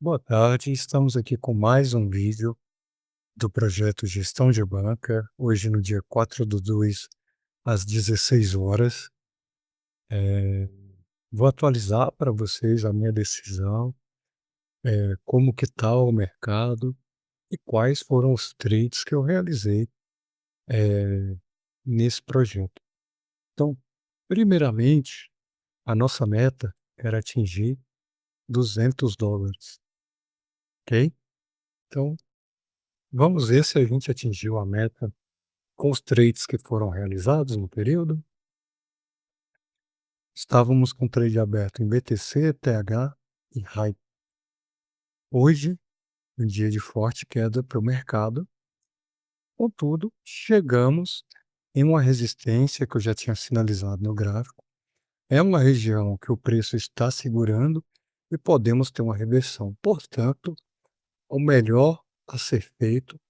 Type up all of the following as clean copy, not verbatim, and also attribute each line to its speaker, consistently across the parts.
Speaker 1: Boa tarde, estamos aqui com mais um vídeo do projeto Gestão de Banca, hoje no dia 4/2, às 16 horas. Vou atualizar para vocês a minha decisão, como que está o mercado e quais foram os trades que eu realizei nesse projeto. Então, primeiramente, a nossa meta era atingir $200, ok? Então, vamos ver se a gente atingiu a meta com os trades que foram realizados no período. Estávamos com trade aberto em BTC, TH e HYPE. Hoje, um dia de forte queda para o mercado, contudo, chegamos em uma resistência que eu já tinha sinalizado no gráfico. É uma região que o preço está segurando e podemos ter uma reversão. Portanto, o melhor a ser feito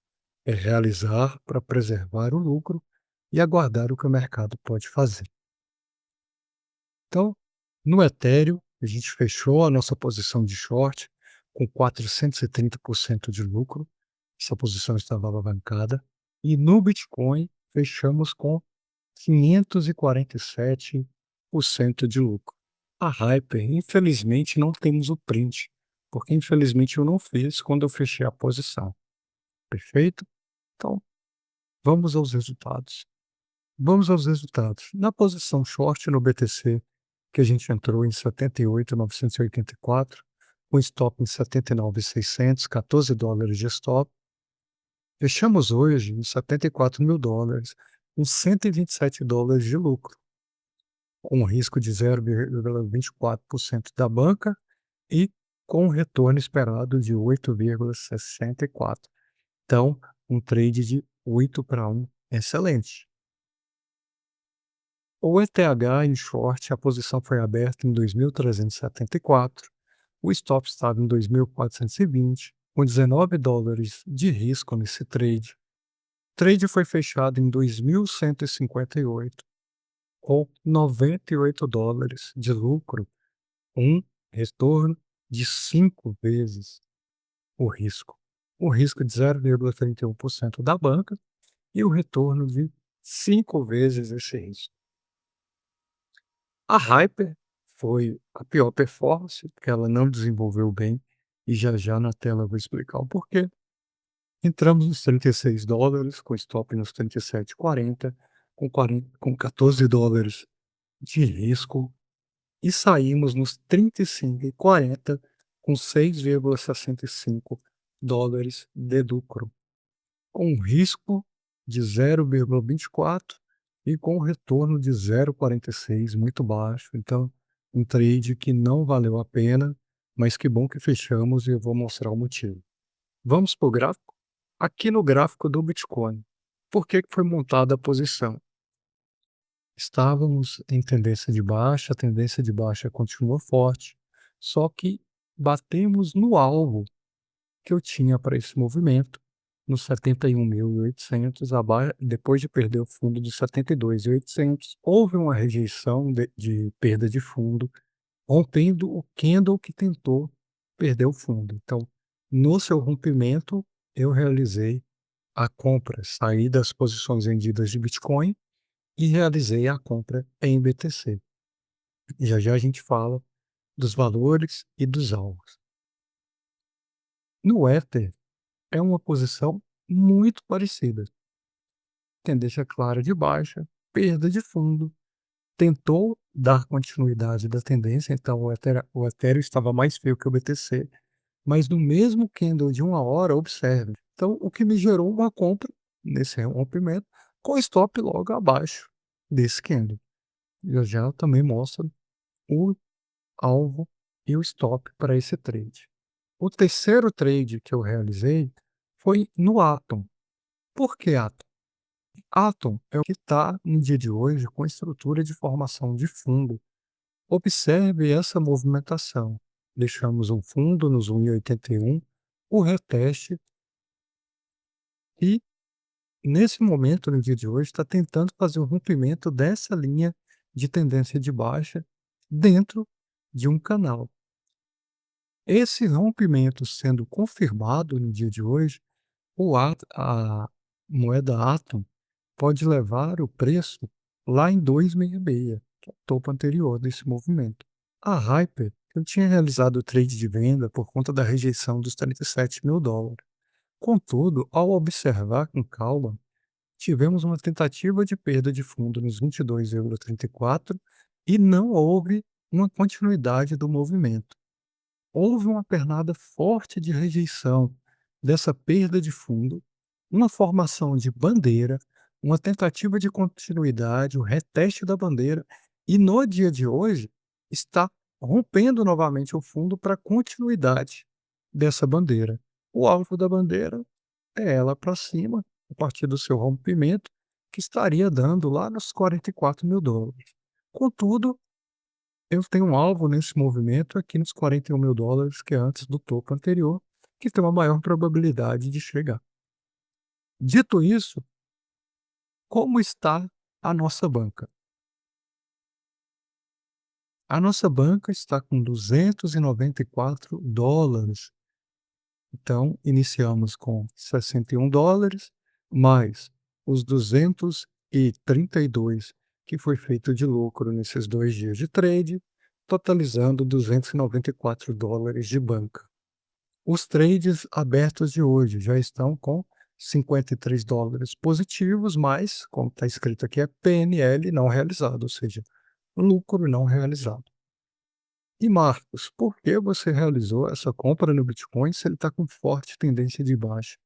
Speaker 1: é realizar para preservar o lucro e aguardar o que o mercado pode fazer. Então, no Ethereum, a gente fechou a nossa posição de short com 430% de lucro. Essa posição estava alavancada. E no Bitcoin, fechamos com 547% de lucro. A Hyper, infelizmente, não temos o print, porque infelizmente eu não fiz quando eu fechei a posição. Perfeito? Então, vamos aos resultados. Vamos aos resultados. Na posição short no BTC, que a gente entrou em 78.984, com stop em 79.600, $14 de stop. Fechamos hoje em $74.000, com $127 de lucro, com um risco de 0,24% da banca e com um retorno esperado de 8,64. Então, um trade de 8-1, excelente. O ETH em short, a posição foi aberta em 2.374, o stop estava em 2.420, com $19 de risco nesse trade. O trade foi fechado em 2.158, com $98 de lucro, um retorno de 5 vezes o risco. O risco de 0,31% da banca e o retorno de 5 vezes esse risco. A Hyper foi a pior performance, porque ela não desenvolveu bem, e já já na tela eu vou explicar o porquê. Entramos nos $36, com stop nos 37,40, com $14 de risco, e saímos nos 35,40, com $6,65 de lucro, com um risco de 0,24 e com um retorno de 0,46, muito baixo. Então, um trade que não valeu a pena, mas que bom que fechamos e eu vou mostrar o motivo. Vamos para o gráfico? Aqui no gráfico do Bitcoin, por que que foi montada a posição? Estávamos em tendência de baixa continua forte, só que batemos no alvo que eu tinha para esse movimento, nos 71.800, depois de perder o fundo de 72.800, houve uma rejeição de perda de fundo, rompendo o candle que tentou perder o fundo. Então, no seu rompimento, eu realizei a compra, saí das posições vendidas de Bitcoin e realizei a compra em BTC. Já já a gente fala dos valores e dos alvos. No Ether, é uma posição muito parecida. Tendência clara de baixa, perda de fundo, tentou dar continuidade da tendência, então o Ethereum estava mais feio que o BTC, mas no mesmo candle de 1 hora, observe. Então, o que me gerou uma compra nesse rompimento, com stop logo abaixo desse candle. Eu já também mostro o alvo e o stop para esse trade. O terceiro trade que eu realizei foi no Atom. Por que Atom? Atom é o que está no dia de hoje com estrutura de formação de fundo. Observe essa movimentação. Deixamos um fundo nos 1,81, o reteste, e nesse momento, no dia de hoje, está tentando fazer o rompimento dessa linha de tendência de baixa dentro de um canal. Esse rompimento sendo confirmado no dia de hoje, a moeda Atom pode levar o preço lá em 266, que é o topo anterior desse movimento. A Hyper, eu tinha realizado o trade de venda por conta da rejeição dos $37.000. Contudo, ao observar com calma, tivemos uma tentativa de perda de fundo nos 22,34 e não houve uma continuidade do movimento. Houve uma pernada forte de rejeição dessa perda de fundo, uma formação de bandeira, uma tentativa de continuidade, o reteste da bandeira, e no dia de hoje está rompendo novamente o fundo para continuidade dessa bandeira. O alvo da bandeira é ela para cima, a partir do seu rompimento, que estaria dando lá nos $44.000. Contudo, eu tenho um alvo nesse movimento aqui nos $41.000, que é antes do topo anterior, que tem uma maior probabilidade de chegar. Dito isso, como está a nossa banca? A nossa banca está com $294. Então, iniciamos com $61, mais os 232 que foi feito de lucro nesses 2 dias de trade, totalizando $294 de banca. Os trades abertos de hoje já estão com $53 positivos, mas, como está escrito aqui, é PNL não realizado, ou seja, lucro não realizado. E Marcos, por que você realizou essa compra no Bitcoin se ele está com forte tendência de baixa?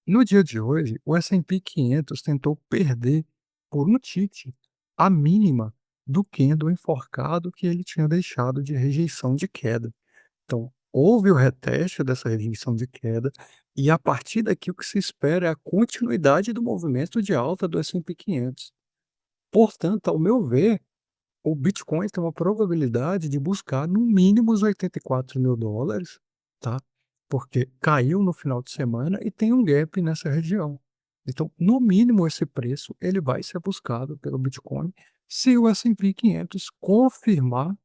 Speaker 1: No dia de hoje, o S&P 500 tentou perder por um tick a mínima do candle enforcado que ele tinha deixado de rejeição de queda. Então, houve o reteste dessa rejeição de queda e a partir daqui o que se espera é a continuidade do movimento de alta do S&P 500. Portanto, ao meu ver, o Bitcoin tem uma probabilidade de buscar no mínimo os $84.000, tá? Porque caiu no final de semana e tem um gap nessa região. Então, no mínimo esse preço ele vai ser buscado pelo Bitcoin se o S&P 500 confirmar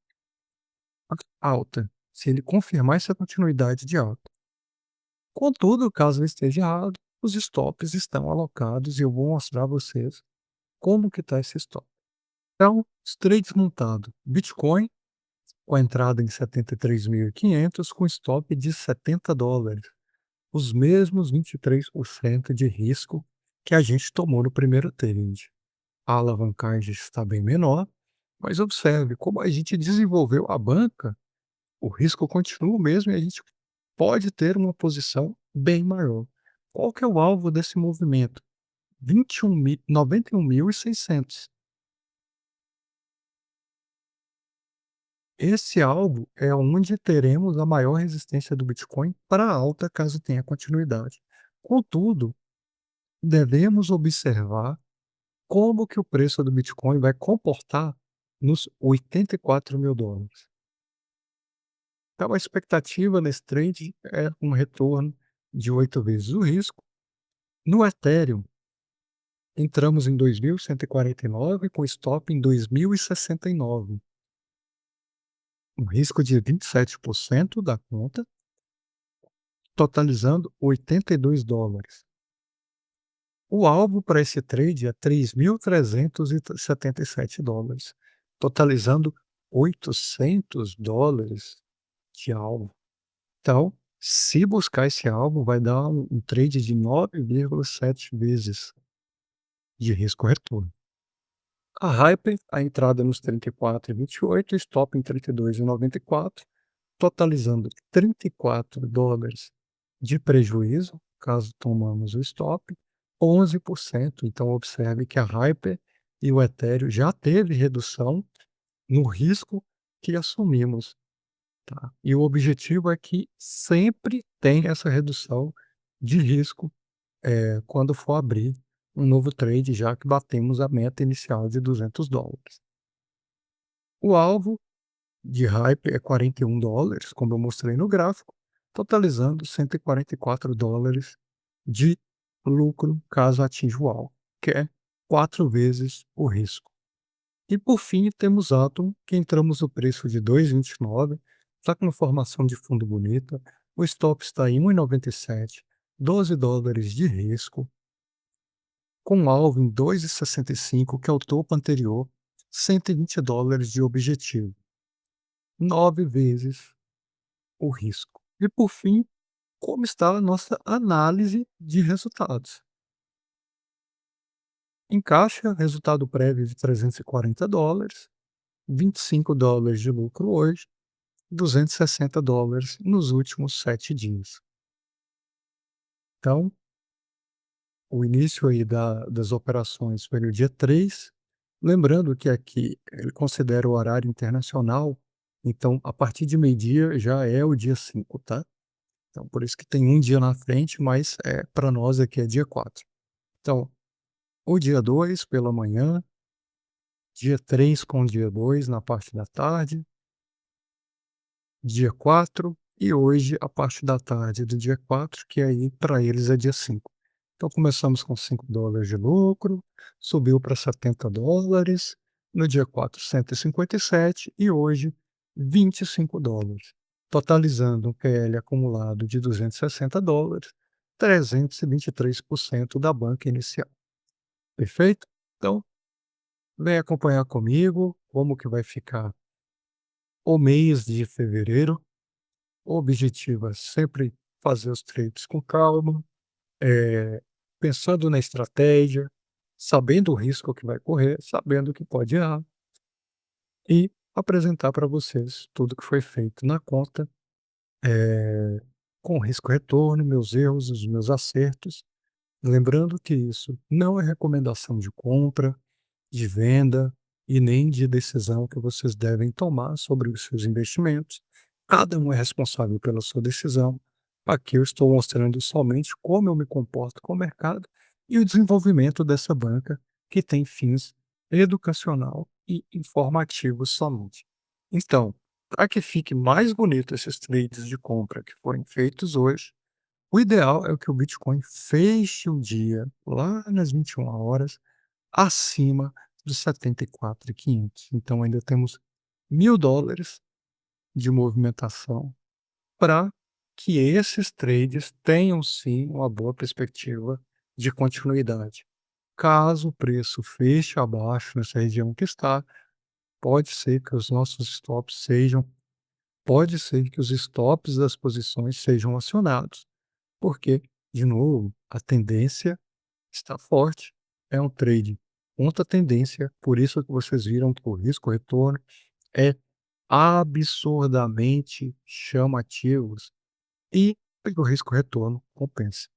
Speaker 1: a alta, se ele confirmar essa continuidade de alta. Contudo, caso eu esteja errado, os stops estão alocados e eu vou mostrar a vocês como que está esse stop. Então, os trades montados, Bitcoin com a entrada em 73.500 com stop de $70, os mesmos 23% de risco que a gente tomou no primeiro trade. A alavancagem está bem menor, mas observe como a gente desenvolveu a banca, o risco continua o mesmo e a gente pode ter uma posição bem maior. Qual que é o alvo desse movimento? 91.600. Esse alvo é onde teremos a maior resistência do Bitcoin para a alta, caso tenha continuidade. Contudo, devemos observar como que o preço do Bitcoin vai comportar nos $84.000. Então, a expectativa nesse trade é um retorno de 8 vezes o risco. No Ethereum, entramos em 2.149 com stop em 2.069. Um risco de 27% da conta, totalizando $82. O alvo para esse trade é $3.377, totalizando $800 de alvo. Então, se buscar esse alvo, vai dar um trade de 9,7 vezes de risco-retorno. A Hyper, a entrada nos 34,28, stop em 32,94, totalizando $34 de prejuízo, caso tomamos o stop, 11%. Então observe que a Hyper e o Ethereum já teve redução no risco que assumimos, tá? E o objetivo é que sempre tem essa redução de risco, quando for abrir um novo trade, já que batemos a meta inicial de $200. O alvo de hype é $41, como eu mostrei no gráfico, totalizando $144 de lucro caso atinja o alvo, que é 4 vezes o risco. E por fim temos Atom, que entramos no preço de 2,29, Está com uma formação de fundo bonita, o stop está em 1,97, $12 de risco, com um alvo em 2,65, que é o topo anterior, $120 de objetivo, 9 vezes o risco. E por fim, como está a nossa análise de resultados. Em caixa, resultado prévio de $340, $25 de lucro hoje, $260 nos últimos 7 dias. Então, o início aí das operações foi no dia 3, lembrando que aqui ele considera o horário internacional, então a partir de meio-dia já é o dia 5, tá? Então por isso que tem um dia na frente, mas, para nós aqui é dia 4. Então, o dia 2 pela manhã, dia 3 com o dia 2 na parte da tarde, dia 4 e hoje a parte da tarde do dia 4, que aí para eles é dia 5. Então começamos com $5 de lucro, subiu para $70, no dia 4 157 e hoje $25, totalizando um PL acumulado de $260, 323% da banca inicial. Perfeito? Então, vem acompanhar comigo como que vai ficar o mês de fevereiro. O objetivo é sempre fazer os trades com calma, pensando na estratégia, sabendo o risco que vai correr, sabendo que pode errar e apresentar para vocês tudo que foi feito na conta, eh, com risco retorno, meus erros, os meus acertos. Lembrando que isso não é recomendação de compra, de venda e nem de decisão que vocês devem tomar sobre os seus investimentos. Cada um é responsável pela sua decisão. Aqui eu estou mostrando somente como eu me comporto com o mercado e o desenvolvimento dessa banca que tem fins educacional e informativos somente. Então, para que fique mais bonito esses trades de compra que foram feitos hoje, o ideal é que o Bitcoin feche o dia lá nas 21 horas acima dos 74.500. Então ainda temos $1.000 de movimentação para que esses trades tenham sim uma boa perspectiva de continuidade. Caso o preço feche abaixo nessa região que está, pode ser que os nossos stops sejam pode ser que os stops das posições sejam acionados, porque, de novo, a tendência está forte, é um trade contra a tendência, por isso que vocês viram que o risco retorno é absurdamente chamativos e o risco retorno compensa.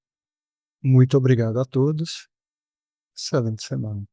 Speaker 1: Muito obrigado a todos, excelente semana.